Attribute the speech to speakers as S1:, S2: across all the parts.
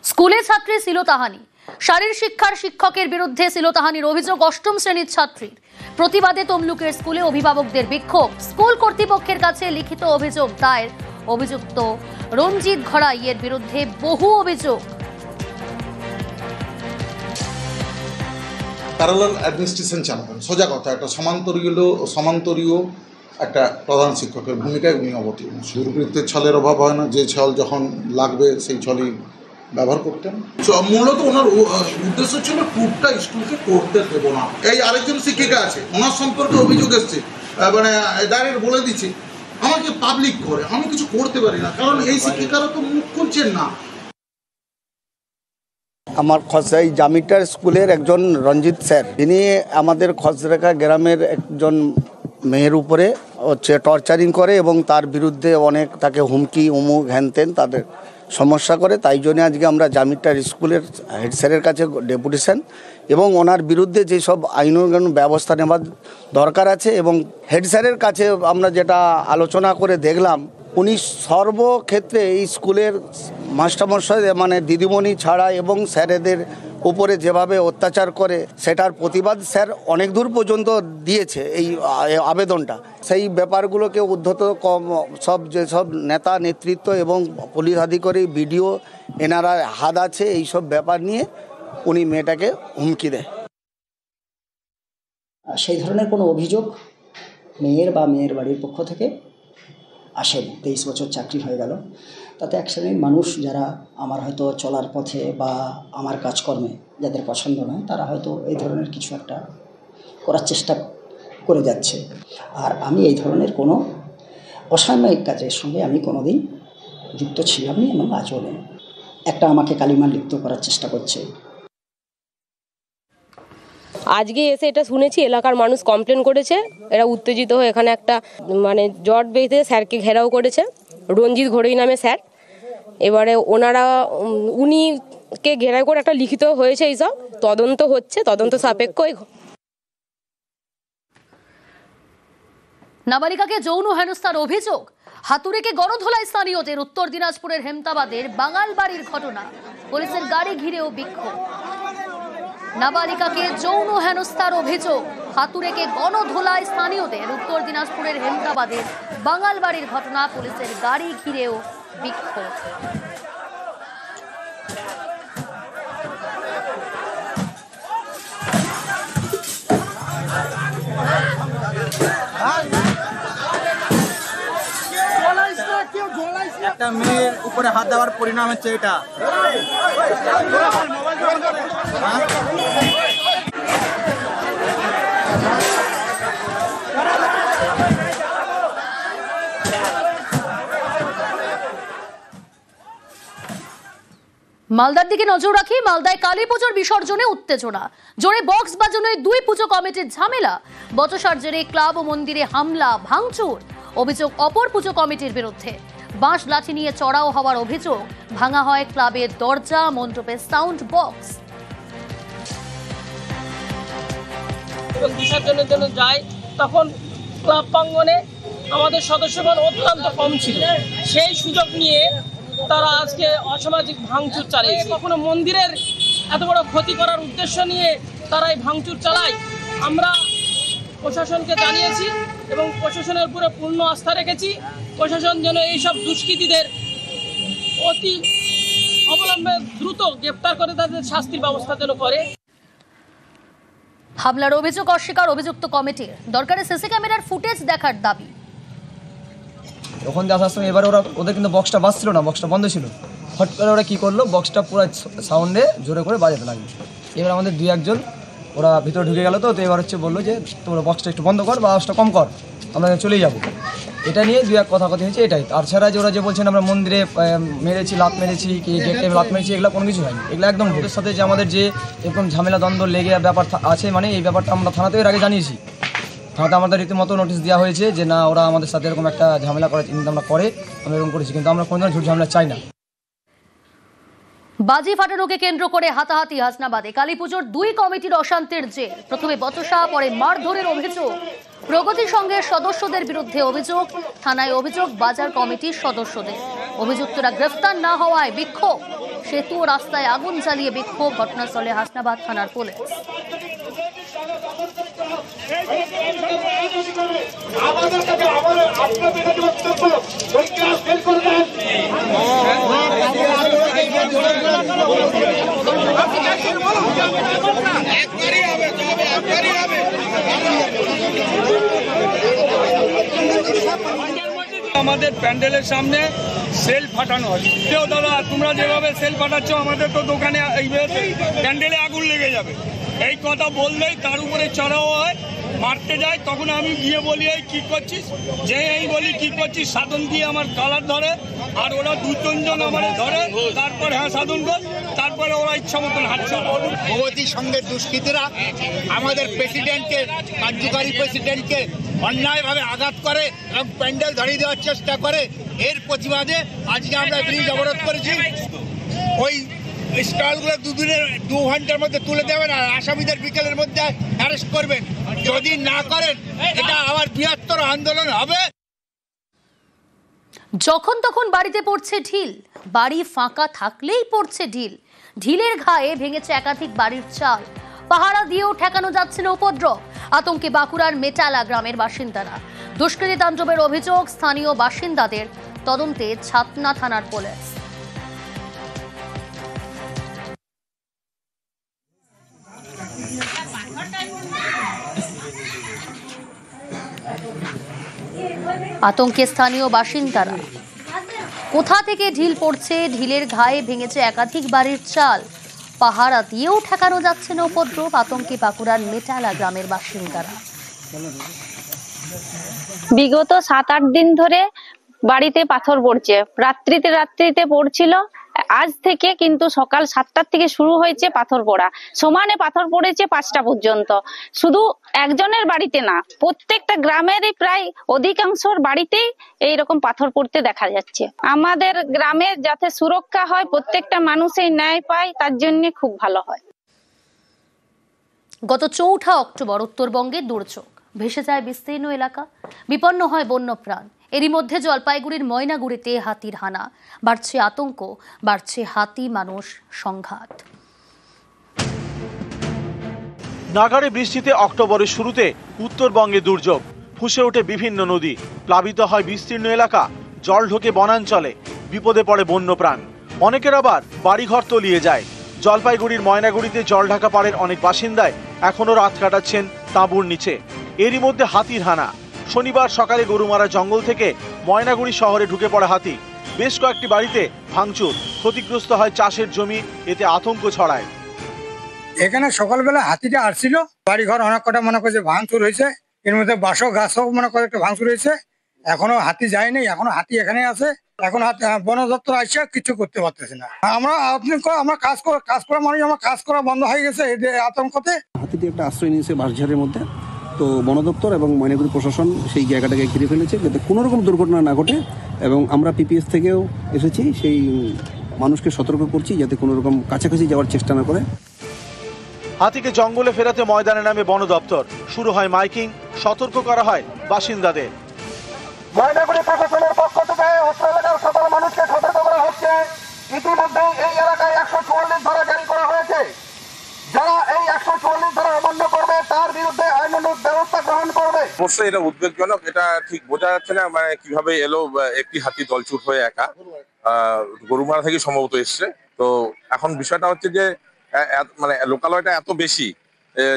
S1: স্কুলে ছাত্রী শ্লীলতাহানি, শারীর শিক্ষার শিক্ষকের বিরুদ্ধে শ্লীলতাহানির অভিযোগ অষ্টম শ্রেণীর ছাত্রীর। প্রতিবাদে তমলুকের স্কুলে অভিভাবকদের বিক্ষোভ। স্কুল কর্তৃপক্ষের কাছে লিখিত অভিযোগ দায়ের। অভিযুক্ত রঞ্জিত ঘড়াইয়ের বিরুদ্ধে বহু অভিযোগ।
S2: প্যারালাল অ্যাডমিনিস্ট্রেশন চালাবেন, সোজা কথা। একটা সমান্তরীয় একটা প্রধান শিক্ষকের ভূমিকায় উনি অবতীর্ণ। দুর্বৃত্তের ছলের অভাব হয় না, যে ছল যখন লাগবে সেই ছলই ব্যবহার করতেন। মূলত ওনার উদ্দেশ্য ছিল ট্যুরটা স্কুলকে করতে দেবো না। এই আরেকজন শিক্ষিকা আছে, ওনার সম্পর্কে অভিযোগ এসছে, মানে ডাইরেক্ট বলে দিচ্ছে আমাকে পাবলিক করে, আমি কিছু করতে পারি না, কারণ এই শিক্ষিকারা তো মুখ খুলছেন না।
S3: আমার খসড়াই জামিটার স্কুলের একজন রঞ্জিত স্যার, তিনি আমাদের খসরেখা গ্রামের একজন মেয়ের উপরে টর্চারিং করে এবং তার বিরুদ্ধে অনেক তাকে হুমকি উমুক হ্যানতেন তাদের সমস্যা করে। তাই জন্য আজকে আমরা জামিটার স্কুলের হেড স্যারের কাছে ডেপুটেশন এবং ওনার বিরুদ্ধে যেসব আইনানুগ ব্যবস্থা নেওয়ার দরকার আছে এবং হেড স্যারের কাছে আমরা যেটা আলোচনা করে দেখলাম, উনি সর্বক্ষেত্রে এই স্কুলের মাস্টারমশাই মানে দিদিমণি ছাড়া এবং স্যারেদের উপরে যেভাবে অত্যাচার করে সেটার প্রতিবাদ স্যার অনেক দূর পর্যন্ত দিয়েছে এই আবেদনটা। সেই ব্যাপারগুলোকে উদ্ধত যেসব নেতা নেতৃত্ব এবং পুলিশ আধিকারিক বিডিও এনারা হাত আছে এইসব ব্যাপার নিয়ে উনি মেয়েটাকে হুমকি দেয়।
S4: সেই ধরনের কোনো অভিযোগ মেয়ের বা মেয়ের বাড়ির পক্ষ থেকে আসেনি। 23 বছর চাকরি হয়ে গেল, তাতে এক শ্রেণীর মানুষ যারা আমার হয়তো চলার পথে বা আমার কাজকর্মে যাদের পছন্দ নয়, তারা হয়তো এই ধরনের কিছু একটা করার চেষ্টা করে যাচ্ছে। আর আমি এই ধরনের কোনো অসাময়িক কাজের সঙ্গে আমি কোনোদিন যুক্ত ছিলাম না এবং আজও নেই। একটা আমাকে কালিমা লিপ্ত করার চেষ্টা করছে।
S5: আজকে এসে এটা শুনেছি, এলাকার মানুষ কমপ্লেন করেছে, এরা উত্তেজিত হয়ে এখানে একটা মানে জট বেঁধে স্যারকে ঘেরাও করেছে, রঞ্জিত ঘড়াই নামে স্যার। এবারে উনিকে ঘেরাও করে একটা লিখিত হয়েছে, এইসব তদন্ত হচ্ছে, তদন্ত সাপেক্ষ।
S1: নাবালিকাকে যৌন হেনস্থার অভিযোগ, হাতুড়েকে গণধোলায় স্থানীয়দের। উত্তর দিনাজপুরের হেমতাবাদের বাঙাল বাড়ির ঘটনা, পুলিশের গাড়ি ঘিরেও বিক্ষোভ। নাবালিকাকে যৌন হেনস্থার অভিযোগ, হাতুড়েকে গণধোলায় স্থানীয়দের। উত্তর দিনাজপুরের হেমতাবাদের বাঙাল বাড়ির ঘটনা, পুলিশের গাড়ি ঘিরেও বিক্ষোভ।
S6: একটা মেয়ের উপরে হাত দেওয়ার পরিণাম হচ্ছে এটা।
S1: মালদার দিকে নজর রাখি। মালদায় কালী পুজোর বিসর্জনে উত্তেজনা, জোরে বক্স বাজানোয় দুই পুজো কমিটির ঝামেলা। বচসার জেরে ক্লাব ও মন্দিরে হামলা ভাঙচুর, অভিযোগ অপর পুজো কমিটির বিরুদ্ধে। বাঁশ লাঠি নিয়ে চড়াও হওয়ার অভিযোগ, ভাঙা হয় ক্লাবের দরজা, মণ্ডপের সাউন্ড বক্স।
S7: বিসর্জনের জন্য যাই, তখন ক্লাব প্রাঙ্গণে আমাদের সদস্যগণ অত্যন্ত কম ছিল। সেই সুযোগ নিয়ে তারা আজকে অসামাজিক ভাঙচুর চালিয়েছে। কখনো মন্দিরের এত বড় ক্ষতি করার উদ্দেশ্য নিয়ে তারা এই ভাঙচুর চালায়। আমরা প্রশাসনকে জানিয়েছি এবং প্রশাসনের উপরে পূর্ণ আস্থা রেখেছি। প্রশাসন যেন এইসব দুষ্কৃতীদের অতি অবলম্বে দ্রুত গ্রেপ্তার করে তাদের শাস্তির ব্যবস্থা যেন করে।
S1: হামলার অভিযোগ অস্বীকার অভিযুক্ত কমিটির, দরকারে সিসি ক্যামেরার ফুটেজ দেখার দাবি।
S6: তখন আসার সময় এবারে ওদের কিন্তু বক্সটা বাজছিল না, বক্সটা বন্ধ ছিল। হট করে ওরা কী করলো, বক্সটা পুরো সাউন্ডে জোরে করে বাজাতে লাগলো। এবার আমাদের দুই একজন ওরা ভিতরে ঢুকে গেল, তো এবার হচ্ছে বললো যে তোমরা বক্সটা একটু বন্ধ কর বা আওয়াজটা কম কর, আমরা চলেই যাবো। এটা নিয়ে দুই এক কথা হয়েছে, এটাই। আর ছাড়া যে ওরা যে বলছেন আমরা মন্দিরে মেরেছি, লাত মেরেছি, কি গেটে লাত মেরেছি, এগুলো কোনো কিছু হয়নি। এগুলো একদম ভোটের সাথে যে আমাদের যে এরকম ঝামেলা দ্বন্দ্ব লেগে ব্যাপার আছে, মানে এই ব্যাপারটা আমরা থানাতেও এর আগে জানিয়েছি। থানাতে আমাদের রীতিমতো নোটিশ দেওয়া হয়েছে যে না, ওরা আমাদের সাথে এরকম একটা ঝামেলা করার চিন্তা আমরা করে আমরা এরকম করেছি, কিন্তু আমরা কোনো ধরনের ঝুট ঝামেলা চাই না।
S1: বাজি ফাটানোকে কেন্দ্র করে হাতাহাতি হাসনাবাদে। কালী পুজোর দুই কমিটির অশান্তির জের, প্রথমে বচসা পরে মারধরের অভিযোগ। প্রগতি সংঘের সদস্যদের বিরুদ্ধে অভিযোগ, থানায় অভিযোগ বাজার কমিটির সদস্যদের। অভিযুক্তরা গ্রেফতার না হওয়ায় বিক্ষোভ। সেতু ও রাস্তায় আগুন জ্বালিয়ে বিক্ষোভ। ঘটনাস্থলে হাসনাবাদ থানার পুলিশ।
S8: আমাদের প্যান্ডেলের সামনে সেল ফাটানো হয়। দাদা তোমরা যেভাবে সেল ফাটাচ্ছ আমাদের তো দোকানে প্যান্ডেলে আগুন লেগে যাবে, এই কথা বললেই তার উপরে চড়াও হয়, মারতে যায়। তখন আমি গিয়ে বলি এই কী করছিস, যে এই বলি কী করছিস, সাধন দিয়ে আমার কালার ধরে, আর ওরা দু তিনজন আমার ধরে, তারপর হ্যাঁ সাধন কর, তারপরে ওরা ইচ্ছা মতন হাত চালায়।
S9: ভগবতীর সঙ্গে দুষ্কৃতীরা আমাদের প্রেসিডেন্টকে, কার্যকারী প্রেসিডেন্টকে অন্যায়ভাবে আঘাত করে এবং প্যান্ডেল ধরিয়ে দেওয়ার চেষ্টা করে। এর প্রতিবাদে আজকে আমরা ব্রিজ অবরোধ করেছি। ওই স্টলগুলো 2 ঘন্টার মধ্যে তুলে দেবেন আর আসামিদের বিকেলের মধ্যে অ্যারেস্ট করবেন। যদি না করেন এটা আবার বৃহত্তর আন্দোলন হবে।
S1: যখন তখন বাড়িতে পড়ছে ঢিল, বাড়ি ফাঁকা থাকলেই পড়ছে ঢিল। ঢিলের ঘায়ে ভেঙেছে একাধিক বাড়ির চাল, পাহারা দিয়েও ঠেকানো যাচ্ছে না উপদ্রব। আতঙ্কে বাঁকুড়ার মেটালা গ্রামের বাসিন্দারা। দুষ্কৃতী তাণ্ডবের অভিযোগ স্থানীয় বাসিন্দাদের, তদন্তে ছাতনা থানার পুলিশ। আতঙ্কে স্থানীয় বাসিন্দারা। কোথা থেকে ঢিল পড়ছে, ঢিলের ঘায়ে ভেঙেছে একাধিক বাড়ির চাল, পাহারা দিয়েও ঠেকানো যাচ্ছে না উপদ্রব। আতঙ্কে বাঁকুড়ার মেটালা গ্রামের বাসিন্দারা।
S10: বিগত 7-8 দিন ধরে বাড়িতে পাথর পড়ছে, রাত্রিতে পড়ছিল। আজ থেকে কিন্তু সকাল 7টার থেকে শুরু হয়েছে পাথর পড়া, সমানে পাথর পড়েছে 5টা পর্যন্ত। শুধু একজনের বাড়িতে না, প্রত্যেকটা গ্রামেরই প্রায় অধিকাংশর বাড়িতেই এইরকম পাথর পড়তে দেখা যাচ্ছে। আমাদের গ্রামে যাতে সুরক্ষা হয়, প্রত্যেকটা মানুষই ন্যায় পায়, তার জন্য খুব ভালো হয়।
S1: গত 4 অক্টোবর উত্তরবঙ্গে দুর্যোগ, ভেসে যায় বিস্তীর্ণ এলাকা, বিপন্ন হয় বন্যপ্রাণ। এরই মধ্যে জলপাইগুড়ির ময়নাগুড়িতে হাতির হানা, বাড়ছে আতঙ্ক, বাড়ছে হাতি মানুষ সংঘাত।
S11: নাগাড়ে বৃষ্টিতে অক্টোবরের শুরুতে উত্তরবঙ্গে দুর্যোগ, ফুঁসে ওঠে বিভিন্ন নদী, প্লাবিত হয় বিস্তীর্ণ এলাকা, জল ঢোকে বনাঞ্চলে, বিপদে পড়ে বন্যপ্রাণ। অনেকের আবার বাড়িঘর তলিয়ে যায়। জলপাইগুড়ির ময়নাগুড়িতে জল ঢাকা পাড়ের অনেক বাসিন্দায় এখনো রাত কাটাচ্ছেন তাঁবুর নিচে। এরই মধ্যে হাতির হানা। শনিবার সকালে গরুমারা জঙ্গল থেকে ময়নাগুড়ি শহরে ঢুকে পড়ে হাতি। বেশ কয়েকটি বাড়িতে ভাঙচুর, ক্ষতিগ্রস্ত হয় চাষের জমি, এতে আতঙ্ক ছড়ায়।
S12: এখানে সকালবেলা হাতিটা আসছিল, বাড়িঘর অনেক কটা মনে করছে ভাঙচুর হয়েছে, এর মধ্যে বাসও গাছও মনে করে একটা ভাঙচুর হয়েছে। এখনো হাতি যায়নি, এখনো হাতি এখানে আছে। এখন বন দপ্তর আসছে, কিছু করতে পারতেছে না। আমরা কাজ করা মানুষ, আমার কাজ করা বন্ধ হয়ে গেছে এই আতঙ্কতে।
S13: হাতিটি একটা আশ্রয় নিয়েছে বাঁশঝাড়ের মধ্যে, তো বন দপ্তর এবং ময়নাগুড়ি প্রশাসন সেই জায়গাটাকে ঘিরে ফেলেছে যাতে কোনো রকম দুর্ঘটনা না ঘটে, এবং আমরা পিপিএস থেকেও এসেছি, সেই মানুষকে সতর্ক করছি যাতে কোনো রকম কাছাকাছি যাওয়ার চেষ্টা না করে।
S11: হাতিকে জঙ্গলে ফেরাতে ময়দানে নামে বন দপ্তর, শুরু হয় মাইকিং, সতর্ক করা হয় বাসিন্দাদের।
S14: ময়নাগুড়ি প্রশাসনের পক্ষ থেকে অত্র এলাকার সকল মানুষকে সতর্ক করা হচ্ছে। ইতিমধ্যে এই এলাকায় 144 ধারা জারি করা হয়েছে। যারা এই 144 ধারা অমান্য করবে তার বিরুদ্ধে আইনানুগ ব্যবস্থা গ্রহণ করবে।
S15: অবশ্যই এটা উদ্বেগজনক, এটা ঠিক বোঝা যাচ্ছে না মানে কিভাবে এলো একটি হাতি দলছুট হয়ে একা, গরুমারা থেকে সম্ভবত এসছে। তো এখন বিষয়টা হচ্ছে যে মানে লোকালয়টা এত বেশি,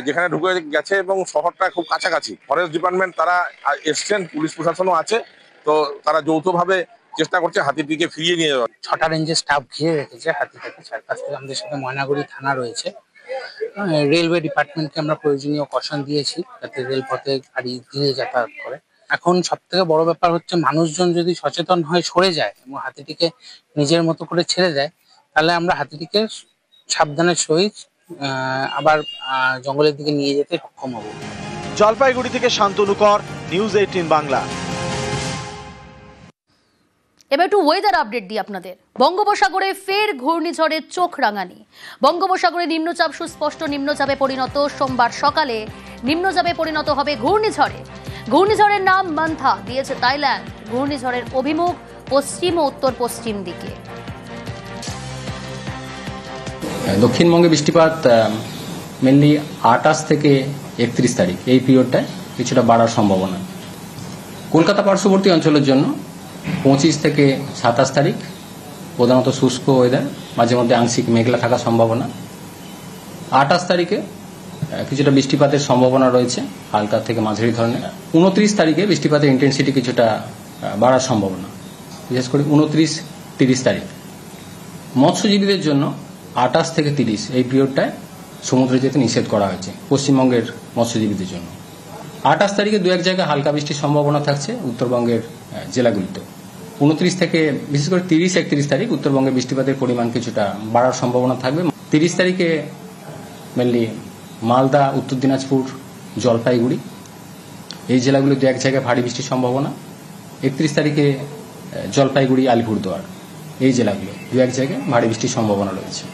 S15: যেখানে ঢুকে গেছে এবং শহরটা খুব কাছাকাছি। ফরেস্ট ডিপার্টমেন্ট তারা এসছেন, পুলিশ প্রশাসনও আছে, তো তারা যৌথভাবে চেষ্টা করছে হাতিটিকে ফিরিয়ে নিয়ে যাওয়ার।
S16: 6টা রেঞ্জের স্টাফ ঘিরে রেখেছে হাতিটাকে চারপাশে। আমাদের সাথে ময়নাগুড়ি থানা রয়েছে, রেলওয়ে ডিপার্টমেন্টকে আমরা প্রয়োজনীয় কশন দিয়েছি যাতে রেলপথে গাড়ি ধীরে যাতায়াত করে। এখন সব থেকে বড় ব্যাপার হচ্ছে মানুষজন যদি সচেতন হয়, সরে যায় এবং হাতিটিকে নিজের মতো করে ছেড়ে দেয়, তাহলে আমরা হাতিটিকে সাবধানের সহিত আবার জঙ্গলের দিকে নিয়ে যেতে সক্ষম হব।
S11: জলপাইগুড়ি থেকে শান্তনু কর, নিউজ 18 বাংলা।
S1: এবার একটু ওয়েদার আপডেট দিই আপনাদের। বঙ্গোপসাগরে ফের ঘূর্ণিঝড়ের চোখ রাঙানি। বঙ্গোপসাগরে নিম্নচাপ সুস্পষ্ট নিম্নচাপে পরিণত। সোমবার সকালে নিম্নচাপে পরিণত হবে ঘূর্ণিঝড়ে। ঘূর্ণিঝড়ের নাম মান্থা দিয়েছে থাইল্যান্ড। ঘূর্ণিঝড়ের অভিমুখ পশ্চিম ও উত্তর পশ্চিম দিকে।
S17: দক্ষিণবঙ্গে বৃষ্টিপাত মেনলি 28 থেকে 31 তারিখ এই পিরিয়ডটায় কিছুটা বাড়ার সম্ভাবনা। কলকাতা পার্শ্ববর্তী অঞ্চলের জন্য 25 থেকে 27 তারিখ প্রধানত শুষ্ক ওয়েদার, মাঝে মধ্যে আংশিক মেঘলা থাকার সম্ভাবনা। 28 তারিখে কিছুটা বৃষ্টিপাতের সম্ভাবনা রয়েছে, হালকা থেকে মাঝারি ধরনের। 29 তারিখে বৃষ্টিপাতের ইন্টেন্সিটি কিছুটা বাড়ার সম্ভাবনা, বিশেষ করে 29-30 তারিখ। মৎস্যজীবীদের জন্য 28 থেকে 30 এই পিরিয়ডটায় সমুদ্রে যেতে নিষেধ করা হয়েছে পশ্চিমবঙ্গের মৎস্যজীবীদের জন্য। 28 তারিখে দু এক জায়গায় হালকা বৃষ্টির সম্ভাবনা থাকছে উত্তরবঙ্গের জেলাগুলিতে। 29 থেকে বিশেষ করে 30-31 তারিখ উত্তরবঙ্গে বৃষ্টিপাতের পরিমাণ কিছুটা বাড়ার সম্ভাবনা থাকবে। 30 তারিখে মেনলি মালদা, উত্তর দিনাজপুর, জলপাইগুড়ি এই জেলাগুলি দু এক জায়গায় ভারী বৃষ্টির সম্ভাবনা। 31 তারিখে জলপাইগুড়ি, আলিপুরদুয়ার এই জেলাগুলো দু এক জায়গায় ভারী বৃষ্টির সম্ভাবনা রয়েছে।